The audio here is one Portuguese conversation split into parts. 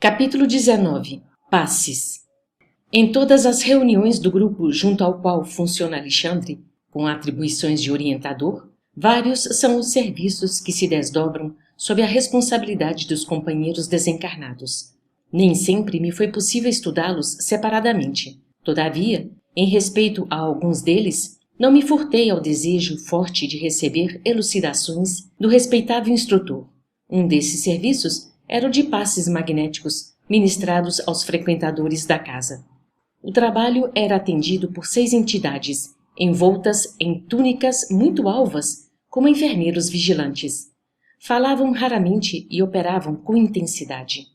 Capítulo 19. Passes. Em todas as reuniões do grupo junto ao qual funciona Alexandre, com atribuições de orientador, vários são os serviços que se desdobram sob a responsabilidade dos companheiros desencarnados. Nem sempre me foi possível estudá-los separadamente. Todavia, em respeito a alguns deles, não me furtei ao desejo forte de receber elucidações do respeitável instrutor. Um desses serviços era o de passes magnéticos ministrados aos frequentadores da casa. O trabalho era atendido por 6 entidades, envoltas em túnicas muito alvas, como enfermeiros vigilantes. Falavam raramente e operavam com intensidade.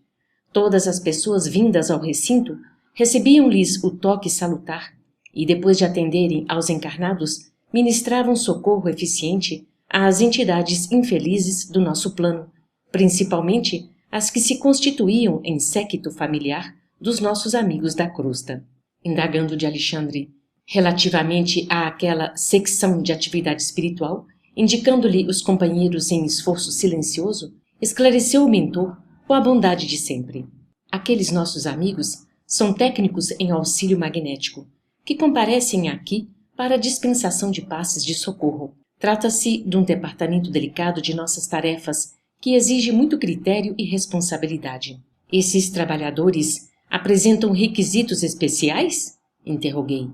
Todas as pessoas vindas ao recinto recebiam-lhes o toque salutar e, depois de atenderem aos encarnados, ministravam socorro eficiente às entidades infelizes do nosso plano, principalmente as que se constituíam em séquito familiar dos nossos amigos da crosta. Indagando de Alexandre relativamente àquela secção de atividade espiritual, indicando-lhe os companheiros em esforço silencioso, esclareceu o mentor com a bondade de sempre. Aqueles nossos amigos são técnicos em auxílio magnético, que comparecem aqui para a dispensação de passes de socorro. Trata-se de um departamento delicado de nossas tarefas que exige muito critério e responsabilidade. Esses trabalhadores apresentam requisitos especiais? Interroguei.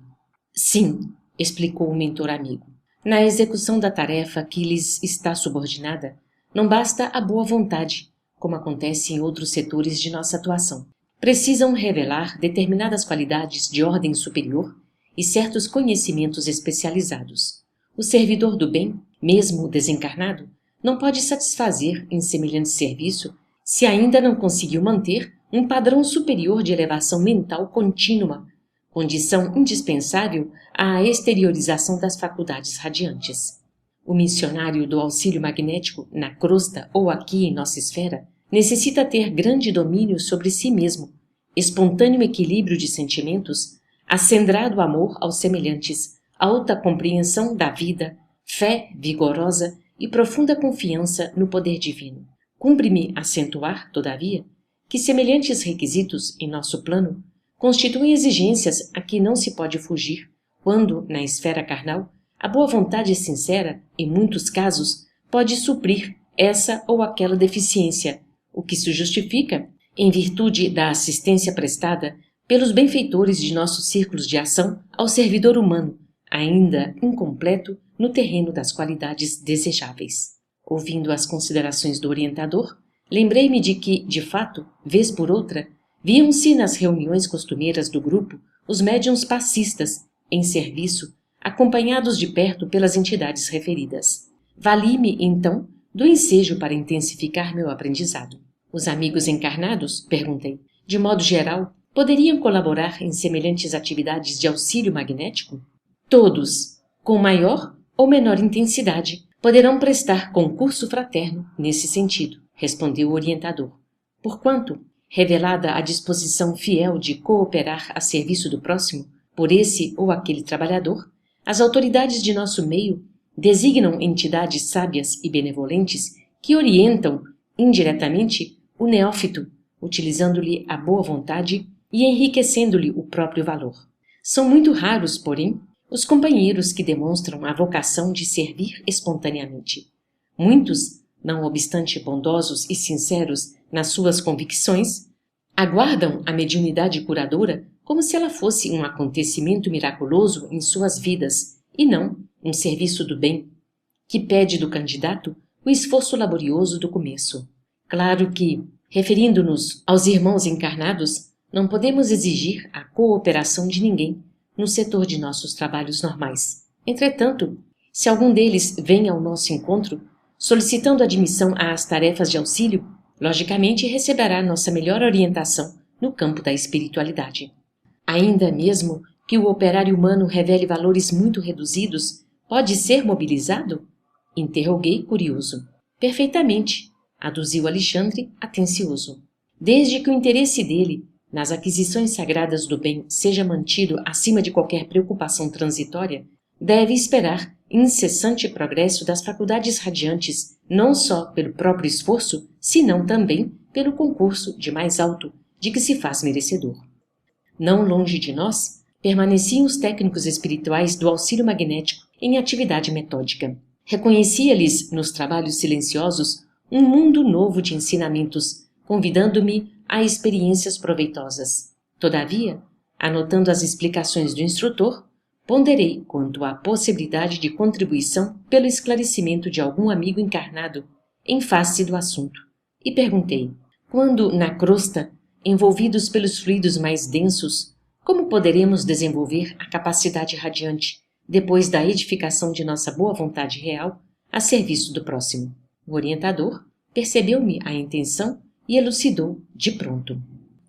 Sim, explicou o mentor amigo. Na execução da tarefa que lhes está subordinada, não basta a boa vontade, como acontece em outros setores de nossa atuação. Precisam revelar determinadas qualidades de ordem superior e certos conhecimentos especializados. O servidor do bem, mesmo desencarnado, não pode satisfazer em semelhante serviço se ainda não conseguiu manter um padrão superior de elevação mental contínua, condição indispensável à exteriorização das faculdades radiantes. O missionário do auxílio magnético, na crosta ou aqui em nossa esfera, necessita ter grande domínio sobre si mesmo, espontâneo equilíbrio de sentimentos, acendrado amor aos semelhantes, alta compreensão da vida, fé vigorosa e profunda confiança no poder divino. Cumpre-me acentuar, todavia, que semelhantes requisitos em nosso plano constituem exigências a que não se pode fugir quando, na esfera carnal, a boa vontade sincera, em muitos casos, pode suprir essa ou aquela deficiência, o que se justifica em virtude da assistência prestada pelos benfeitores de nossos círculos de ação ao servidor humano, ainda incompleto no terreno das qualidades desejáveis. Ouvindo as considerações do orientador, lembrei-me de que, de fato, vez por outra, viam-se nas reuniões costumeiras do grupo os médiuns passistas, em serviço, acompanhados de perto pelas entidades referidas. Vali-me, então, do ensejo para intensificar meu aprendizado. Os amigos encarnados, perguntei, de modo geral, poderiam colaborar em semelhantes atividades de auxílio magnético? Todos, com maior ou menor intensidade, poderão prestar concurso fraterno nesse sentido, respondeu o orientador. Porquanto, revelada a disposição fiel de cooperar a serviço do próximo, por esse ou aquele trabalhador, as autoridades de nosso meio designam entidades sábias e benevolentes que orientam, indiretamente, o neófito, utilizando-lhe a boa vontade e enriquecendo-lhe o próprio valor. São muito raros, porém, os companheiros que demonstram a vocação de servir espontaneamente. Muitos, não obstante bondosos e sinceros nas suas convicções, aguardam a mediunidade curadora como se ela fosse um acontecimento miraculoso em suas vidas e não um serviço do bem, que pede do candidato o esforço laborioso do começo. Claro que, referindo-nos aos irmãos encarnados, não podemos exigir a cooperação de ninguém no setor de nossos trabalhos normais. Entretanto, se algum deles vem ao nosso encontro, solicitando admissão às tarefas de auxílio, logicamente receberá nossa melhor orientação no campo da espiritualidade. Ainda mesmo que o operário humano revele valores muito reduzidos, pode ser mobilizado? Interroguei curioso. Perfeitamente, aduziu Alexandre, atencioso. Desde que o interesse dele nas aquisições sagradas do bem seja mantido acima de qualquer preocupação transitória, deve esperar incessante progresso das faculdades radiantes, não só pelo próprio esforço, senão também pelo concurso de mais alto de que se faz merecedor. Não longe de nós, permaneciam os técnicos espirituais do auxílio magnético em atividade metódica. Reconhecia-lhes, nos trabalhos silenciosos, um mundo novo de ensinamentos, convidando-me a experiências proveitosas. Todavia, anotando as explicações do instrutor, ponderei quanto à possibilidade de contribuição pelo esclarecimento de algum amigo encarnado em face do assunto, e perguntei: quando na crosta, envolvidos pelos fluidos mais densos, como poderemos desenvolver a capacidade radiante, depois da edificação de nossa boa vontade real, a serviço do próximo? O orientador percebeu-me a intenção e elucidou de pronto.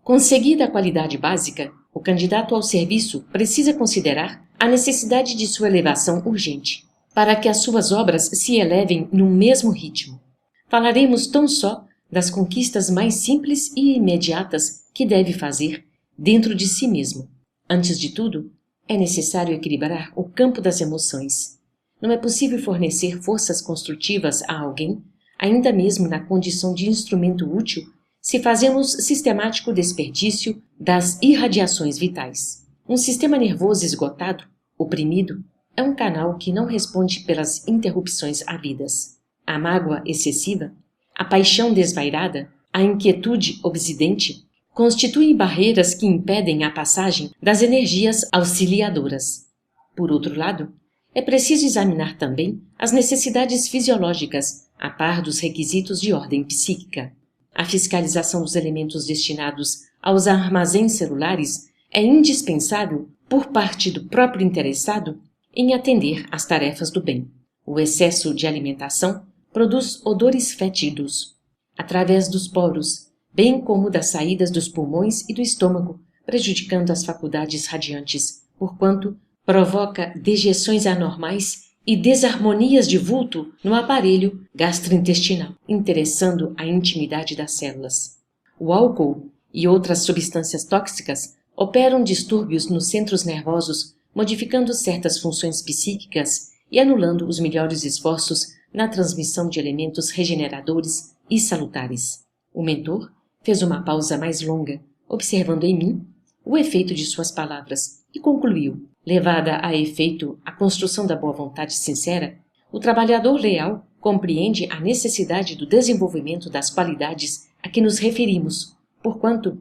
Conseguida a qualidade básica, o candidato ao serviço precisa considerar a necessidade de sua elevação urgente, para que as suas obras se elevem no mesmo ritmo. Falaremos tão só das conquistas mais simples e imediatas que deve fazer dentro de si mesmo. Antes de tudo, é necessário equilibrar o campo das emoções. Não é possível fornecer forças construtivas a alguém, ainda mesmo na condição de instrumento útil, se fazemos sistemático desperdício das irradiações vitais. Um sistema nervoso esgotado, oprimido, é um canal que não responde pelas interrupções havidas. A mágoa excessiva, a paixão desvairada, a inquietude obsidente constituem barreiras que impedem a passagem das energias auxiliadoras. Por outro lado, é preciso examinar também as necessidades fisiológicas, a par dos requisitos de ordem psíquica. A fiscalização dos elementos destinados aos armazéns celulares é indispensável por parte do próprio interessado em atender às tarefas do bem. O excesso de alimentação produz odores fétidos através dos poros, bem como das saídas dos pulmões e do estômago, prejudicando as faculdades radiantes, porquanto provoca dejeções anormais e desarmonias de vulto no aparelho gastrointestinal, interessando a intimidade das células. O álcool e outras substâncias tóxicas operam distúrbios nos centros nervosos, modificando certas funções psíquicas e anulando os melhores esforços na transmissão de elementos regeneradores e salutares. O mentor fez uma pausa mais longa, observando em mim o efeito de suas palavras, e concluiu: levada a efeito a construção da boa vontade sincera, o trabalhador leal compreende a necessidade do desenvolvimento das qualidades a que nos referimos, porquanto,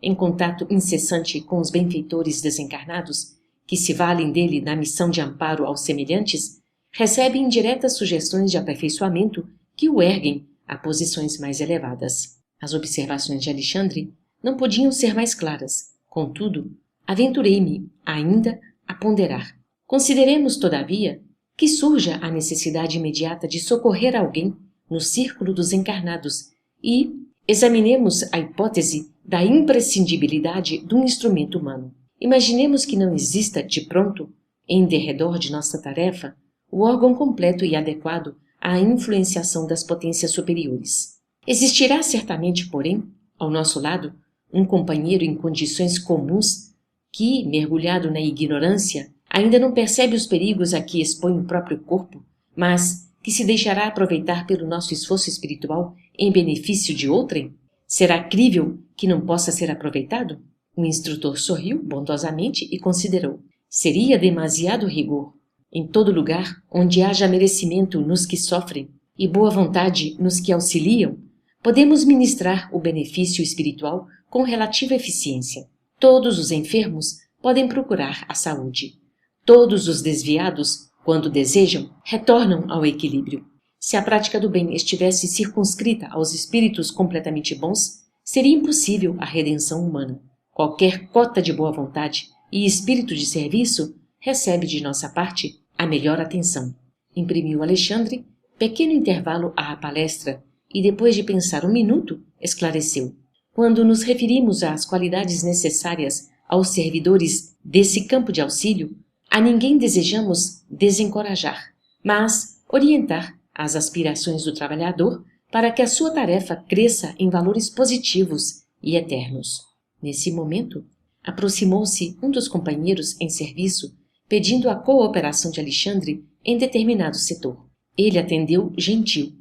em contato incessante com os benfeitores desencarnados, que se valem dele na missão de amparo aos semelhantes, recebe indiretas sugestões de aperfeiçoamento que o erguem a posições mais elevadas. As observações de Alexandre não podiam ser mais claras. Contudo, aventurei-me ainda a ponderar. Consideremos, todavia, que surja a necessidade imediata de socorrer alguém no círculo dos encarnados e examinemos a hipótese da imprescindibilidade de um instrumento humano. Imaginemos que não exista, de pronto, em derredor de nossa tarefa, o órgão completo e adequado à influenciação das potências superiores. Existirá certamente, porém, ao nosso lado, um companheiro em condições comuns que, mergulhado na ignorância, ainda não percebe os perigos a que expõe o próprio corpo, mas que se deixará aproveitar pelo nosso esforço espiritual em benefício de outrem? Será crível que não possa ser aproveitado? O instrutor sorriu bondosamente e considerou: seria demasiado rigor. Em todo lugar onde haja merecimento nos que sofrem e boa vontade nos que auxiliam, podemos ministrar o benefício espiritual com relativa eficiência. Todos os enfermos podem procurar a saúde. Todos os desviados, quando desejam, retornam ao equilíbrio. Se a prática do bem estivesse circunscrita aos espíritos completamente bons, seria impossível a redenção humana. Qualquer cota de boa vontade e espírito de serviço recebe de nossa parte a melhor atenção. Imprimiu Alexandre pequeno intervalo à palestra e, depois de pensar um minuto, esclareceu: quando nos referimos às qualidades necessárias aos servidores desse campo de auxílio, a ninguém desejamos desencorajar, mas orientar as aspirações do trabalhador para que a sua tarefa cresça em valores positivos e eternos. Nesse momento, aproximou-se um dos companheiros em serviço, pedindo a cooperação de Alexandre em determinado setor. Ele atendeu gentil.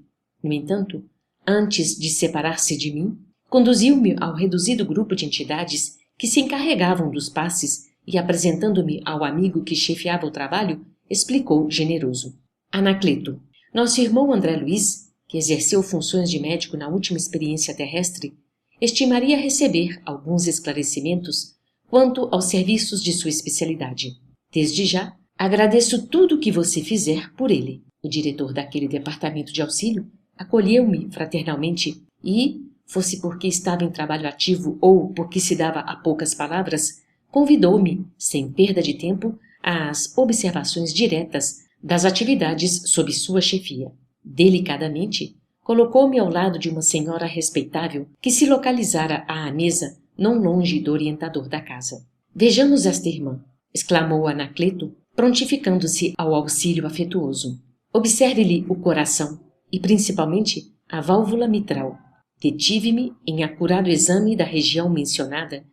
No entanto, antes de separar-se de mim, Conduziu-me ao reduzido grupo de entidades que se encarregavam dos passes e, apresentando-me ao amigo que chefiava o trabalho, explicou generoso. Anacleto, nosso irmão André Luiz, que exerceu funções de médico na última experiência terrestre, estimaria receber alguns esclarecimentos quanto aos serviços de sua especialidade. Desde já, agradeço tudo o que você fizer por ele. O diretor daquele departamento de auxílio acolheu-me fraternalmente e, fosse porque estava em trabalho ativo ou porque se dava a poucas palavras, convidou-me, sem perda de tempo, às observações diretas das atividades sob sua chefia. Delicadamente, colocou-me ao lado de uma senhora respeitável que se localizara à mesa não longe do orientador da casa. Vejamos esta irmã, exclamou Anacleto, prontificando-se ao auxílio afetuoso. Observe-lhe o coração e, principalmente, a válvula mitral. Detive-me em acurado exame da região mencionada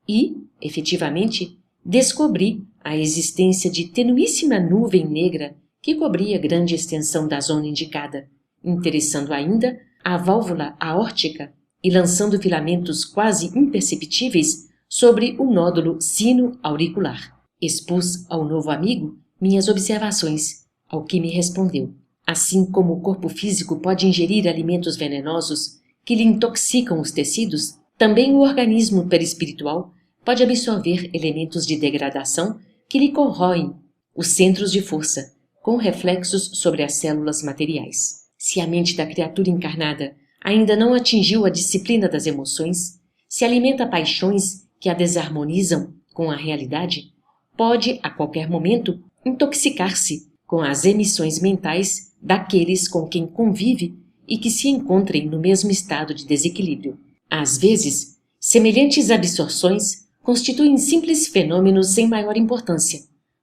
e, efetivamente, descobri a existência de tenuíssima nuvem negra que cobria grande extensão da zona indicada, interessando ainda a válvula aórtica e lançando filamentos quase imperceptíveis sobre o nódulo sino-auricular. Expus ao novo amigo minhas observações, ao que me respondeu. Assim como o corpo físico pode ingerir alimentos venenosos que lhe intoxicam os tecidos, também o organismo perispiritual pode absorver elementos de degradação que lhe corroem os centros de força, com reflexos sobre as células materiais. Se a mente da criatura encarnada ainda não atingiu a disciplina das emoções, se alimenta paixões que a desarmonizam com a realidade, pode, a qualquer momento, intoxicar-se com as emissões mentais daqueles com quem convive e que se encontrem no mesmo estado de desequilíbrio. Às vezes, semelhantes absorções constituem simples fenômenos sem maior importância.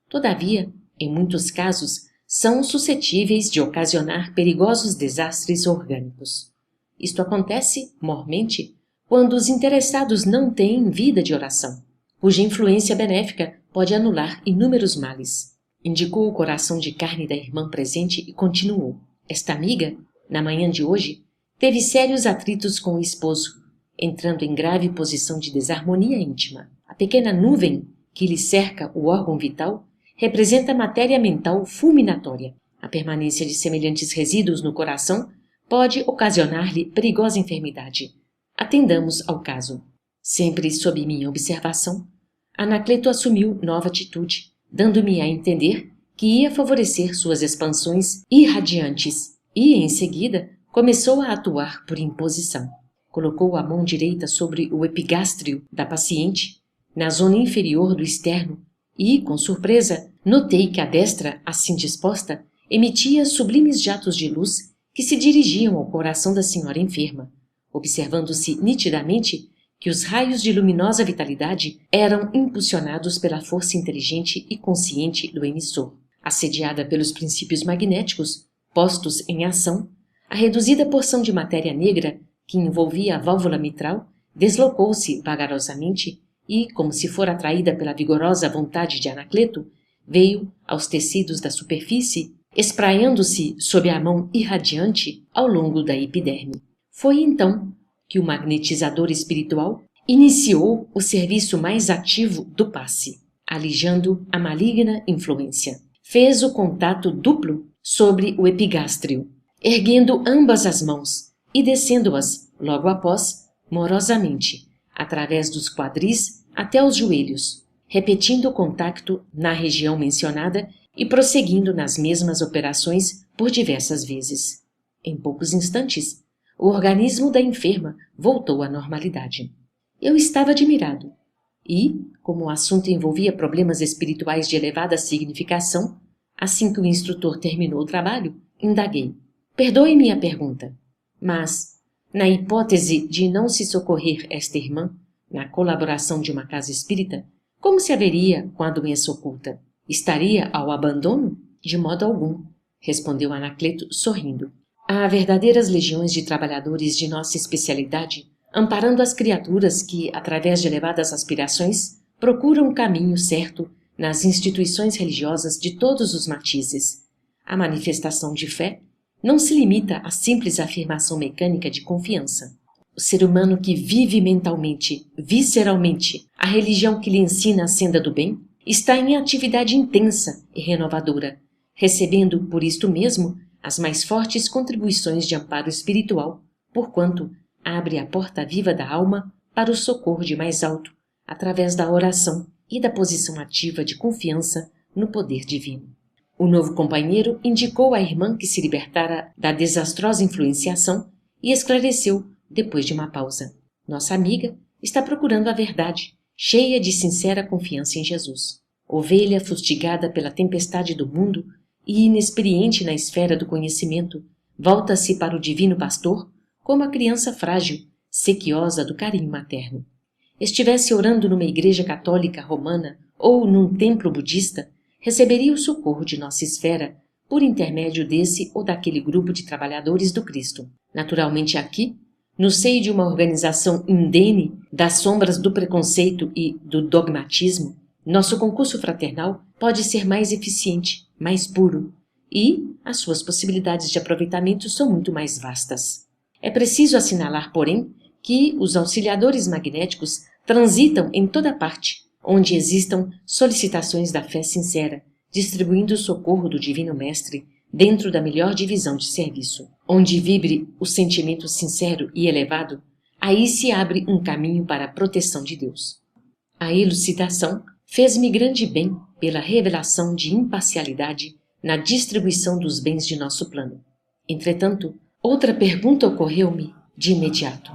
Todavia, em muitos casos, são suscetíveis de ocasionar perigosos desastres orgânicos. Isto acontece, mormente, quando os interessados não têm vida de oração, cuja influência benéfica pode anular inúmeros males. Indicou o coração de carne da irmã presente e continuou. Esta amiga, na manhã de hoje, teve sérios atritos com o esposo, entrando em grave posição de desarmonia íntima. A pequena nuvem que lhe cerca o órgão vital representa matéria mental fulminatória. A permanência de semelhantes resíduos no coração pode ocasionar-lhe perigosa enfermidade. Atendamos ao caso. Sempre sob minha observação, Anacleto assumiu nova atitude, dando-me a entender que ia favorecer suas expansões irradiantes e, em seguida, começou a atuar por imposição. Colocou a mão direita sobre o epigástrio da paciente, na zona inferior do externo, e, com surpresa, notei que a destra, assim disposta, emitia sublimes jatos de luz que se dirigiam ao coração da senhora enferma, observando-se nitidamente que os raios de luminosa vitalidade eram impulsionados pela força inteligente e consciente do emissor. Assediada pelos princípios magnéticos postos em ação, a reduzida porção de matéria negra que envolvia a válvula mitral deslocou-se vagarosamente e, como se fora atraída pela vigorosa vontade de Anacleto, veio aos tecidos da superfície, espraiando-se sob a mão irradiante ao longo da epiderme. Foi então que o magnetizador espiritual iniciou o serviço mais ativo do passe, alijando a maligna influência. Fez o contato duplo sobre o epigástrio, erguendo ambas as mãos e descendo-as, logo após, morosamente, através dos quadris até os joelhos, repetindo o contacto na região mencionada e prosseguindo nas mesmas operações por diversas vezes. Em poucos instantes, o organismo da enferma voltou à normalidade. Eu estava admirado e, como o assunto envolvia problemas espirituais de elevada significação, assim que o instrutor terminou o trabalho, indaguei. Perdoe-me a pergunta, mas, na hipótese de não se socorrer esta irmã, na colaboração de uma casa espírita, como se haveria com a doença oculta? Estaria ao abandono? De modo algum, respondeu Anacleto, sorrindo. Há verdadeiras legiões de trabalhadores de nossa especialidade, amparando as criaturas que, através de elevadas aspirações, procuram o caminho certo nas instituições religiosas de todos os matizes. A manifestação de fé não se limita à simples afirmação mecânica de confiança. O ser humano que vive mentalmente, visceralmente, a religião que lhe ensina a senda do bem, está em atividade intensa e renovadora, recebendo, por isto mesmo, as mais fortes contribuições de amparo espiritual, porquanto abre a porta viva da alma para o socorro de mais alto, através da oração e da posição ativa de confiança no poder divino. O novo companheiro indicou à irmã que se libertara da desastrosa influenciação e esclareceu, depois de uma pausa: nossa amiga está procurando a verdade, cheia de sincera confiança em Jesus. Ovelha fustigada pela tempestade do mundo e inexperiente na esfera do conhecimento, volta-se para o divino pastor como a criança frágil, sequiosa do carinho materno. Estivesse orando numa igreja católica romana ou num templo budista, receberia o socorro de nossa esfera por intermédio desse ou daquele grupo de trabalhadores do Cristo. Naturalmente aqui, no seio de uma organização indene das sombras do preconceito e do dogmatismo, nosso concurso fraternal pode ser mais eficiente, mais puro, e as suas possibilidades de aproveitamento são muito mais vastas. É preciso assinalar, porém, que os auxiliadores magnéticos transitam em toda parte, onde existam solicitações da fé sincera, distribuindo o socorro do Divino Mestre dentro da melhor divisão de serviço. Onde vibre o sentimento sincero e elevado, aí se abre um caminho para a proteção de Deus. A elucidação fez-me grande bem pela revelação de imparcialidade na distribuição dos bens de nosso plano. Entretanto, outra pergunta ocorreu-me de imediato.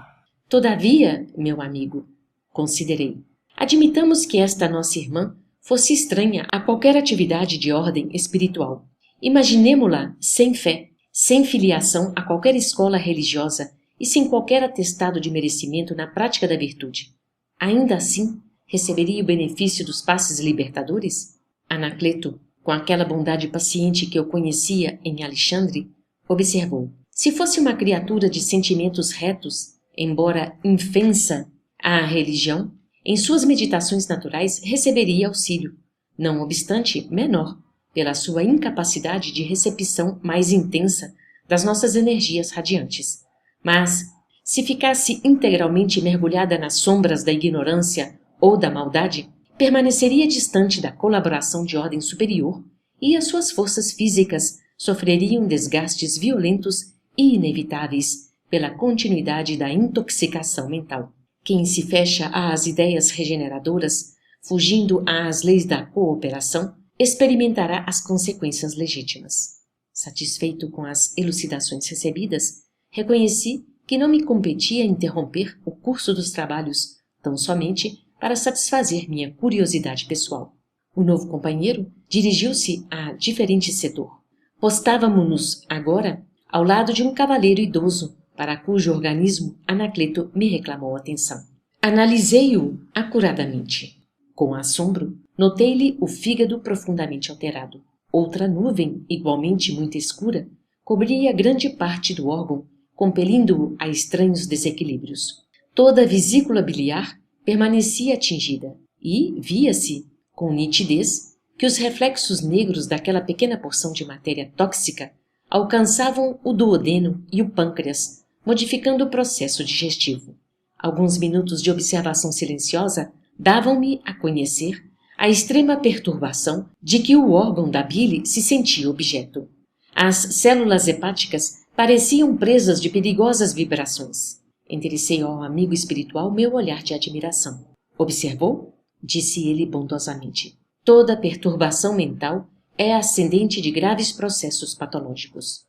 Todavia, meu amigo, considerei, admitamos que esta nossa irmã fosse estranha a qualquer atividade de ordem espiritual. Imaginemo-la sem fé, sem filiação a qualquer escola religiosa e sem qualquer atestado de merecimento na prática da virtude. Ainda assim, receberia o benefício dos passes libertadores? Anacleto, com aquela bondade paciente que eu conhecia em Alexandre, observou: se fosse uma criatura de sentimentos retos, embora infensa à religião, em suas meditações naturais receberia auxílio, não obstante menor, pela sua incapacidade de recepção mais intensa das nossas energias radiantes. Mas, se ficasse integralmente mergulhada nas sombras da ignorância ou da maldade, permaneceria distante da colaboração de ordem superior e as suas forças físicas sofreriam desgastes violentos e inevitáveis pela continuidade da intoxicação mental. Quem se fecha às ideias regeneradoras, fugindo às leis da cooperação, experimentará as consequências legítimas. Satisfeito com as elucidações recebidas, reconheci que não me competia interromper o curso dos trabalhos, tão somente para satisfazer minha curiosidade pessoal. O novo companheiro dirigiu-se a diferente setor. Postávamo-nos agora ao lado de um cavaleiro idoso, para cujo organismo Anacleto me reclamou atenção. Analisei-o acuradamente. Com assombro, notei-lhe o fígado profundamente alterado. Outra nuvem, igualmente muito escura, cobria grande parte do órgão, compelindo-o a estranhos desequilíbrios. Toda a vesícula biliar permanecia atingida e via-se, com nitidez, que os reflexos negros daquela pequena porção de matéria tóxica alcançavam o duodeno e o pâncreas, modificando o processo digestivo. Alguns minutos de observação silenciosa davam-me a conhecer a extrema perturbação de que o órgão da bile se sentia objeto. As células hepáticas pareciam presas de perigosas vibrações. Enderecei ao amigo espiritual meu olhar de admiração. Observou? Disse ele bondosamente. Toda perturbação mental é ascendente de graves processos patológicos.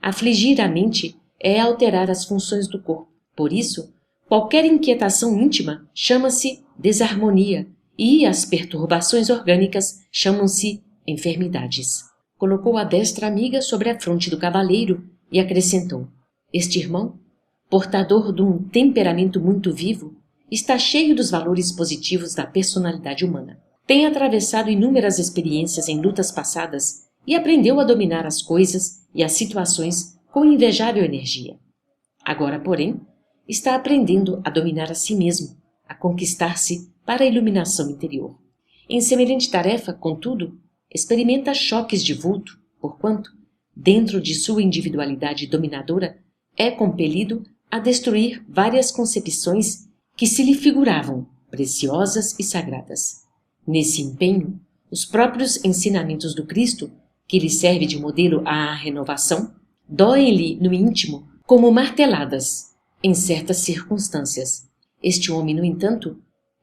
Afligir a mente é alterar as funções do corpo. Por isso, qualquer inquietação íntima chama-se desarmonia e as perturbações orgânicas chamam-se enfermidades. Colocou a destra amiga sobre a fronte do cavaleiro e acrescentou: este irmão, portador de um temperamento muito vivo, está cheio dos valores positivos da personalidade humana. Tem atravessado inúmeras experiências em lutas passadas e aprendeu a dominar as coisas e as situações com invejável energia. Agora, porém, está aprendendo a dominar a si mesmo, a conquistar-se para a iluminação interior. Em semelhante tarefa, contudo, experimenta choques de vulto, porquanto, dentro de sua individualidade dominadora, é compelido a destruir várias concepções que se lhe figuravam preciosas e sagradas. Nesse empenho, os próprios ensinamentos do Cristo, que lhe serve de modelo à renovação, doem-lhe no íntimo como marteladas em certas circunstâncias. Este homem, no entanto,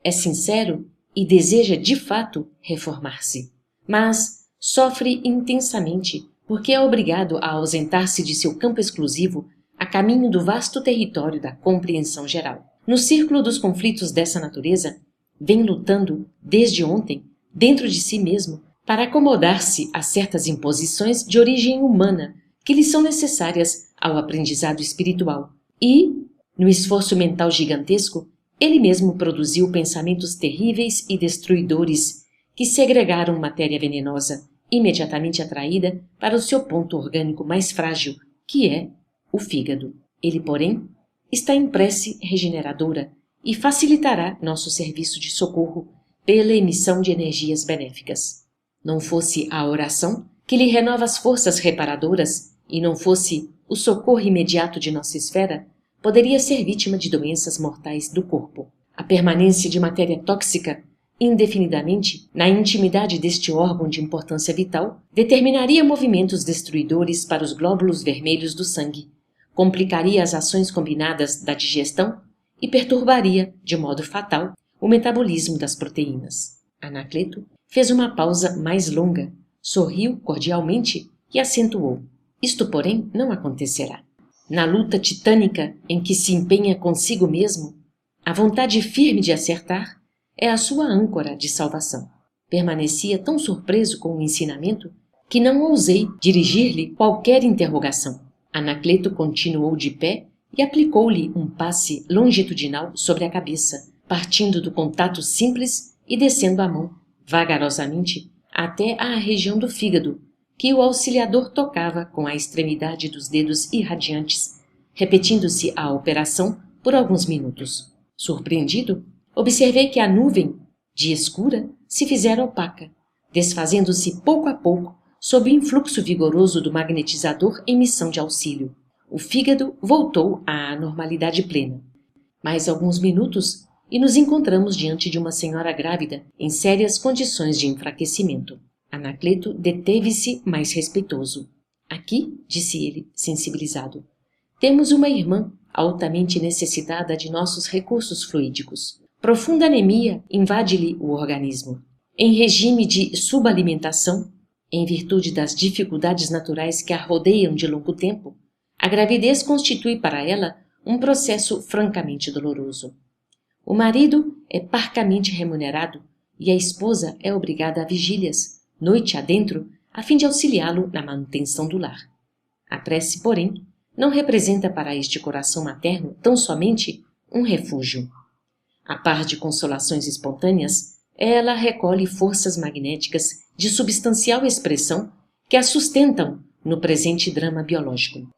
é sincero e deseja de fato reformar-se, mas sofre intensamente porque é obrigado a ausentar-se de seu campo exclusivo a caminho do vasto território da compreensão geral. No círculo dos conflitos dessa natureza, vem lutando, desde ontem, dentro de si mesmo, para acomodar-se a certas imposições de origem humana que lhe são necessárias ao aprendizado espiritual. E, no esforço mental gigantesco, ele mesmo produziu pensamentos terríveis e destruidores que segregaram matéria venenosa, imediatamente atraída para o seu ponto orgânico mais frágil, que é o fígado. Ele, porém, está em prece regeneradora e facilitará nosso serviço de socorro pela emissão de energias benéficas. Não fosse a oração, que lhe renova as forças reparadoras, e não fosse o socorro imediato de nossa esfera, poderia ser vítima de doenças mortais do corpo. A permanência de matéria tóxica indefinidamente na intimidade deste órgão de importância vital determinaria movimentos destruidores para os glóbulos vermelhos do sangue, complicaria as ações combinadas da digestão e perturbaria, de modo fatal, o metabolismo das proteínas. Anacleto fez uma pausa mais longa, sorriu cordialmente e acentuou: isto, porém, não acontecerá. Na luta titânica em que se empenha consigo mesmo, a vontade firme de acertar é a sua âncora de salvação. Permanecia tão surpreso com o ensinamento que não ousei dirigir-lhe qualquer interrogação. Anacleto continuou de pé e aplicou-lhe um passe longitudinal sobre a cabeça, partindo do contato simples e descendo a mão, vagarosamente, até à região do fígado, que o auxiliador tocava com a extremidade dos dedos irradiantes, repetindo-se a operação por alguns minutos. Surpreendido, observei que a nuvem, de escura, se fizera opaca, desfazendo-se pouco a pouco sob o influxo vigoroso do magnetizador em missão de auxílio. O fígado voltou à normalidade plena. Mais alguns minutos e nos encontramos diante de uma senhora grávida em sérias condições de enfraquecimento. Anacleto deteve-se mais respeitoso. Aqui, disse ele, sensibilizado, temos uma irmã altamente necessitada de nossos recursos fluídicos. Profunda anemia invade-lhe o organismo. Em regime de subalimentação, em virtude das dificuldades naturais que a rodeiam de longo tempo, a gravidez constitui para ela um processo francamente doloroso. O marido é parcamente remunerado e a esposa é obrigada a vigílias, noite adentro, a fim de auxiliá-lo na manutenção do lar. A prece, porém, não representa para este coração materno tão somente um refúgio. A par de consolações espontâneas, ela recolhe forças magnéticas de substancial expressão que a sustentam no presente drama biológico.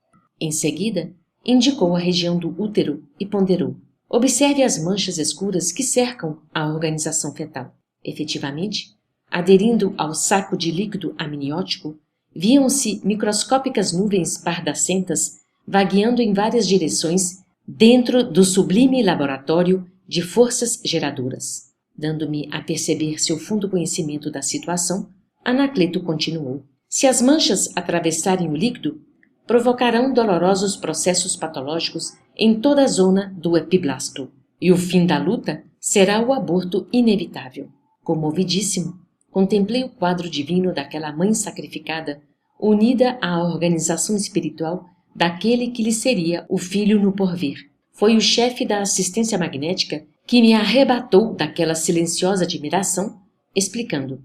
Em seguida, indicou a região do útero e ponderou: observe as manchas escuras que cercam a organização fetal. Efetivamente, aderindo ao saco de líquido amniótico, viam-se microscópicas nuvens pardacentas vagueando em várias direções dentro do sublime laboratório de forças geradoras. Dando-me a perceber seu fundo conhecimento da situação, Anacleto continuou: se as manchas atravessarem o líquido, provocarão dolorosos processos patológicos em toda a zona do epiblasto, e o fim da luta será o aborto inevitável. Comovidíssimo, contemplei o quadro divino daquela mãe sacrificada, unida à organização espiritual daquele que lhe seria o filho no porvir. Foi o chefe da assistência magnética que me arrebatou daquela silenciosa admiração, explicando: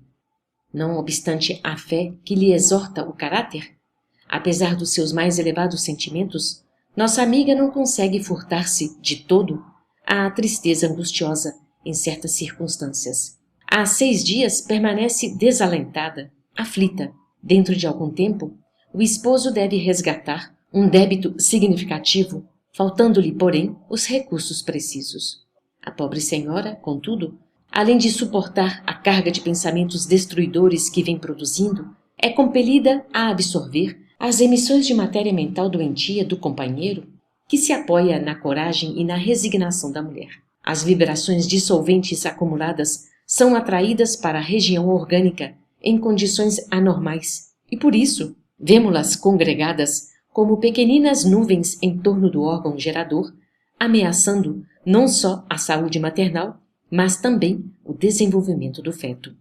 não obstante a fé que lhe exorta o caráter, apesar dos seus mais elevados sentimentos, nossa amiga não consegue furtar-se de todo à tristeza angustiosa em certas circunstâncias. Há 6 dias permanece desalentada, aflita. Dentro de algum tempo, o esposo deve resgatar um débito significativo, faltando-lhe, porém, os recursos precisos. A pobre senhora, contudo, além de suportar a carga de pensamentos destruidores que vem produzindo, é compelida a absorver as emissões de matéria mental doentia do companheiro, que se apoia na coragem e na resignação da mulher. As vibrações dissolventes acumuladas são atraídas para a região orgânica em condições anormais e, por isso, vemo-las congregadas como pequeninas nuvens em torno do órgão gerador, ameaçando não só a saúde maternal, mas também o desenvolvimento do feto.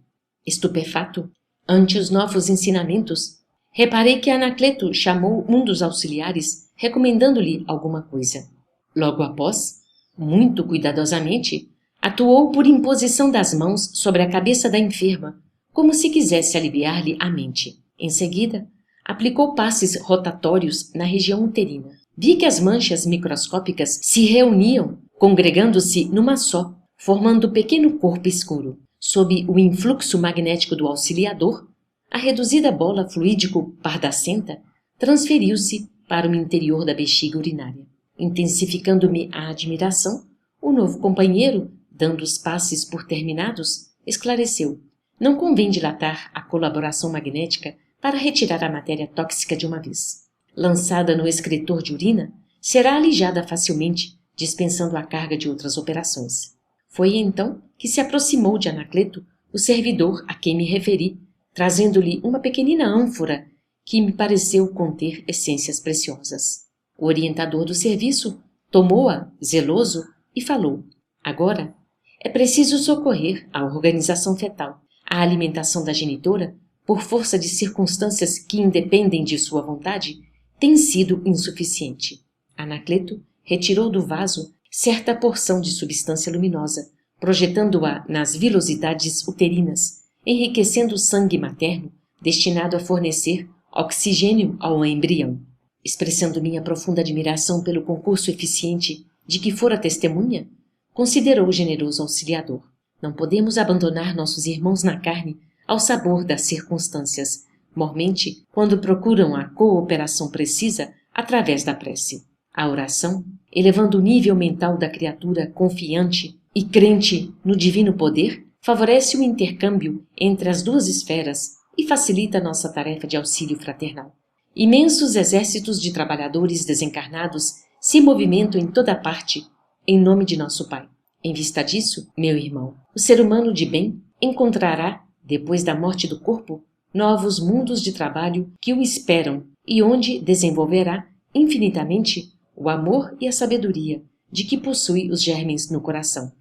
Estupefato, ante os novos ensinamentos, reparei que Anacleto chamou um dos auxiliares, recomendando-lhe alguma coisa. Logo após, muito cuidadosamente, atuou por imposição das mãos sobre a cabeça da enferma, como se quisesse aliviar-lhe a mente. Em seguida, aplicou passes rotatórios na região uterina. Vi que as manchas microscópicas se reuniam, congregando-se numa só, formando pequeno corpo escuro. Sob o influxo magnético do auxiliador, a reduzida bola fluídico-pardacenta transferiu-se para o interior da bexiga urinária. Intensificando-me a admiração, o novo companheiro, dando os passes por terminados, esclareceu: não convém dilatar a colaboração magnética para retirar a matéria tóxica de uma vez. Lançada no excretor de urina, será alijada facilmente, dispensando a carga de outras operações. Foi então que se aproximou de Anacleto o servidor a quem me referi, trazendo-lhe uma pequenina ânfora que me pareceu conter essências preciosas. O orientador do serviço tomou-a, zeloso, e falou: agora é preciso socorrer a organização fetal. A alimentação da genitora, por força de circunstâncias que independem de sua vontade, tem sido insuficiente. Anacleto retirou do vaso certa porção de substância luminosa, projetando-a nas vilosidades uterinas, enriquecendo o sangue materno, destinado a fornecer oxigênio ao embrião. Expressando minha profunda admiração pelo concurso eficiente de que fora testemunha, considerou o generoso auxiliador: não podemos abandonar nossos irmãos na carne ao sabor das circunstâncias, mormente quando procuram a cooperação precisa através da prece. A oração, elevando o nível mental da criatura confiante e crente no divino poder, favorece o intercâmbio entre as duas esferas e facilita nossa tarefa de auxílio fraternal. Imensos exércitos de trabalhadores desencarnados se movimentam em toda parte em nome de nosso Pai. Em vista disso, meu irmão, o ser humano de bem encontrará, depois da morte do corpo, novos mundos de trabalho que o esperam e onde desenvolverá infinitamente o amor e a sabedoria de que possui os germes no coração.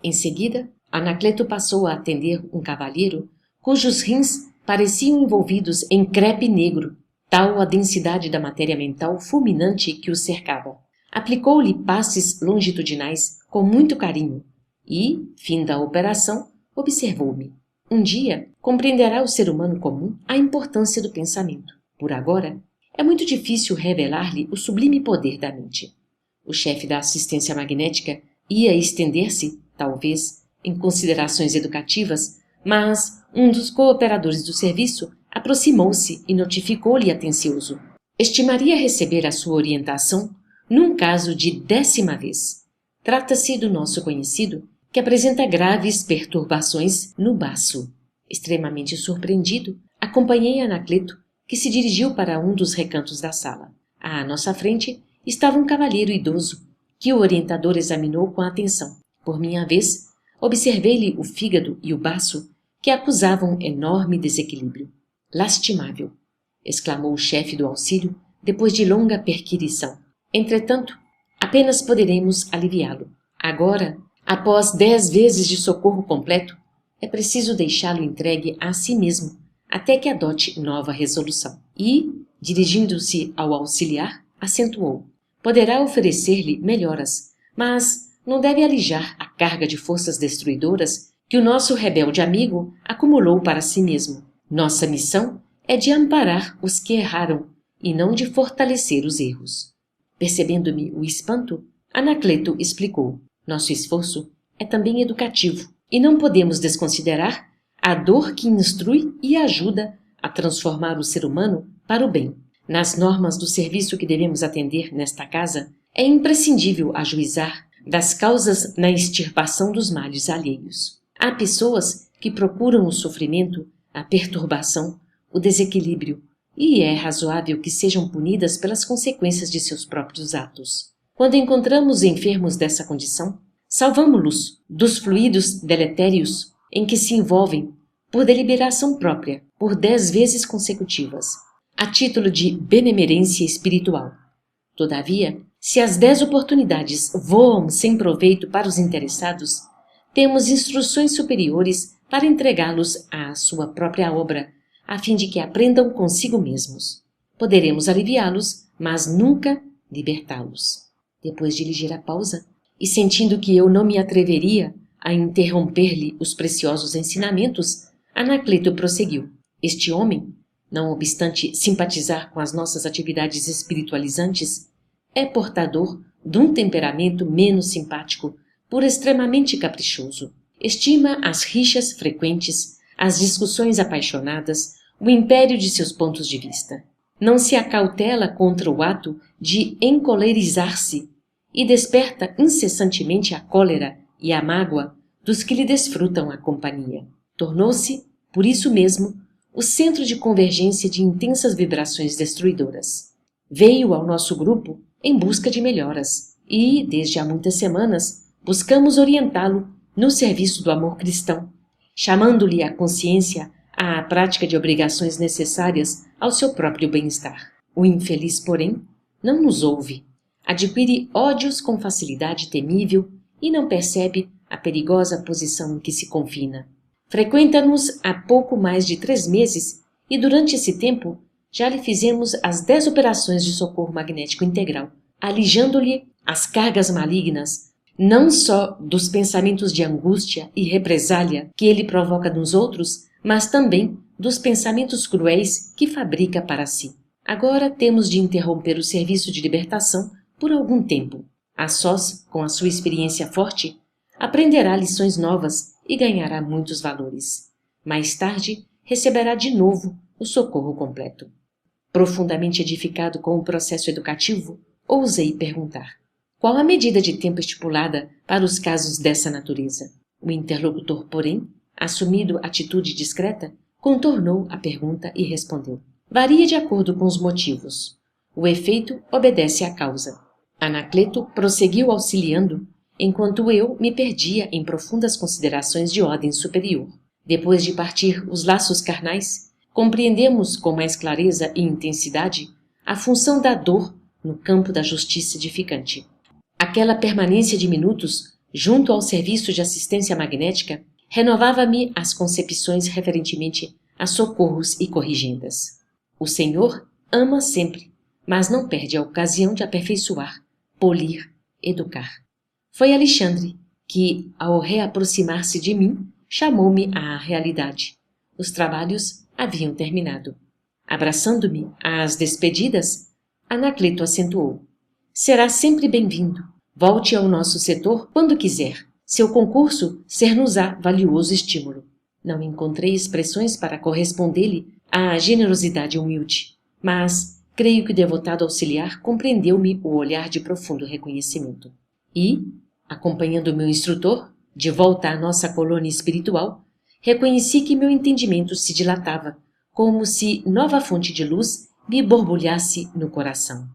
Em seguida, Anacleto passou a atender um cavalheiro cujos rins pareciam envolvidos em crepe negro, tal a densidade da matéria mental fulminante que o cercava. Aplicou-lhe passes longitudinais com muito carinho e, fim da operação, observou-me: um dia compreenderá o ser humano comum a importância do pensamento. Por agora, é muito difícil revelar-lhe o sublime poder da mente. O chefe da assistência magnética ia estender-se, talvez, em considerações educativas, mas um dos cooperadores do serviço aproximou-se e notificou-lhe atencioso: estimaria receber a sua orientação num caso de 10ª vez. Trata-se do nosso conhecido, que apresenta graves perturbações no baço. Extremamente surpreendido, acompanhei Anacleto, que se dirigiu para um dos recantos da sala. À nossa frente estava um cavalheiro idoso, que o orientador examinou com atenção. Por minha vez, observei-lhe o fígado e o baço, que acusavam enorme desequilíbrio. Lastimável, exclamou o chefe do auxílio, depois de longa perquirição. Entretanto, apenas poderemos aliviá-lo. Agora, após 10 vezes de socorro completo, é preciso deixá-lo entregue a si mesmo, até que adote nova resolução. E, dirigindo-se ao auxiliar, acentuou: poderá oferecer-lhe melhoras, mas não deve alijar a carga de forças destruidoras que o nosso rebelde amigo acumulou para si mesmo. Nossa missão é de amparar os que erraram e não de fortalecer os erros. Percebendo-me o espanto, Anacleto explicou: nosso esforço é também educativo e não podemos desconsiderar a dor que instrui e ajuda a transformar o ser humano para o bem. Nas normas do serviço que devemos atender nesta casa, é imprescindível ajuizar das causas na extirpação dos males alheios. Há pessoas que procuram o sofrimento, a perturbação, o desequilíbrio, e é razoável que sejam punidas pelas consequências de seus próprios atos. Quando encontramos enfermos dessa condição, salvamo-los dos fluidos deletérios em que se envolvem por deliberação própria, por 10 vezes consecutivas, a título de benemerência espiritual. Todavia, se as 10 oportunidades voam sem proveito para os interessados, temos instruções superiores para entregá-los à sua própria obra, a fim de que aprendam consigo mesmos. Poderemos aliviá-los, mas nunca libertá-los. Depois de ligeira pausa, e sentindo que eu não me atreveria a interromper-lhe os preciosos ensinamentos, Anacleto prosseguiu. Este homem, não obstante simpatizar com as nossas atividades espiritualizantes, é portador de um temperamento menos simpático, por extremamente caprichoso. Estima as rixas frequentes, as discussões apaixonadas, o império de seus pontos de vista. Não se acautela contra o ato de encolerizar-se e desperta incessantemente a cólera e a mágoa dos que lhe desfrutam a companhia. Tornou-se, por isso mesmo, o centro de convergência de intensas vibrações destruidoras. Veio ao nosso grupo em busca de melhoras e, desde há muitas semanas, buscamos orientá-lo no serviço do amor cristão, chamando-lhe a consciência à prática de obrigações necessárias ao seu próprio bem-estar. O infeliz, porém, não nos ouve, adquire ódios com facilidade temível e não percebe a perigosa posição em que se confina. Frequenta-nos há pouco mais de 3 meses e, durante esse tempo, já lhe fizemos as 10 operações de socorro magnético integral, alijando-lhe as cargas malignas, não só dos pensamentos de angústia e represália que ele provoca nos outros, mas também dos pensamentos cruéis que fabrica para si. Agora temos de interromper o serviço de libertação por algum tempo. A sós, com a sua experiência forte, aprenderá lições novas e ganhará muitos valores. Mais tarde, receberá de novo o socorro completo. Profundamente edificado com o processo educativo, ousei perguntar: qual a medida de tempo estipulada para os casos dessa natureza? O interlocutor, porém, assumido atitude discreta, contornou a pergunta e respondeu: varia de acordo com os motivos. O efeito obedece à causa. Anacleto prosseguiu auxiliando, enquanto eu me perdia em profundas considerações de ordem superior. Depois de partir os laços carnais, compreendemos com mais clareza e intensidade a função da dor no campo da justiça edificante. Aquela permanência de minutos junto ao serviço de assistência magnética renovava-me as concepções referentemente a socorros e corrigendas. O Senhor ama sempre, mas não perde a ocasião de aperfeiçoar, polir, educar. Foi Alexandre que, ao reaproximar-se de mim, chamou-me à realidade. Os trabalhos haviam terminado. Abraçando-me às despedidas, Anacleto acentuou: será sempre bem-vindo. Volte ao nosso setor quando quiser. Seu concurso ser-nos-á valioso estímulo. Não encontrei expressões para corresponder-lhe à generosidade humilde, mas creio que o devotado auxiliar compreendeu-me o olhar de profundo reconhecimento. E, acompanhando o meu instrutor, de volta à nossa colônia espiritual, reconheci que meu entendimento se dilatava, como se nova fonte de luz me borbulhasse no coração.